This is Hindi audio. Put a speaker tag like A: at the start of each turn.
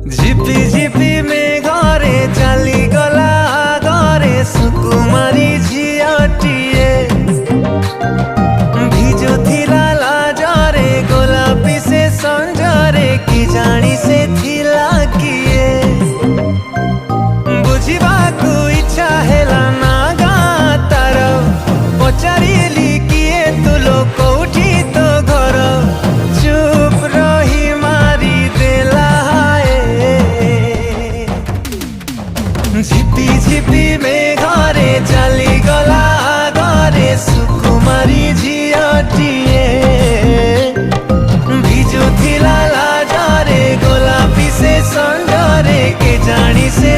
A: झिपी झिपी में घरे चली गला घरे सुकुमारी झियाटिए भिजुथिला लाजरे गोलापी से संजरे कि जानी से थिला किए बुझिबाकू इच्छा हेला ना गा तार पचारिली किए तू लोग कौठी तो घर चुप रही मारी देला झिपी झिपी में घरे चली गला घरे सुकुमारी झियाटिए भिजुथिला लाजरे गोलापी से संजरे के जानी से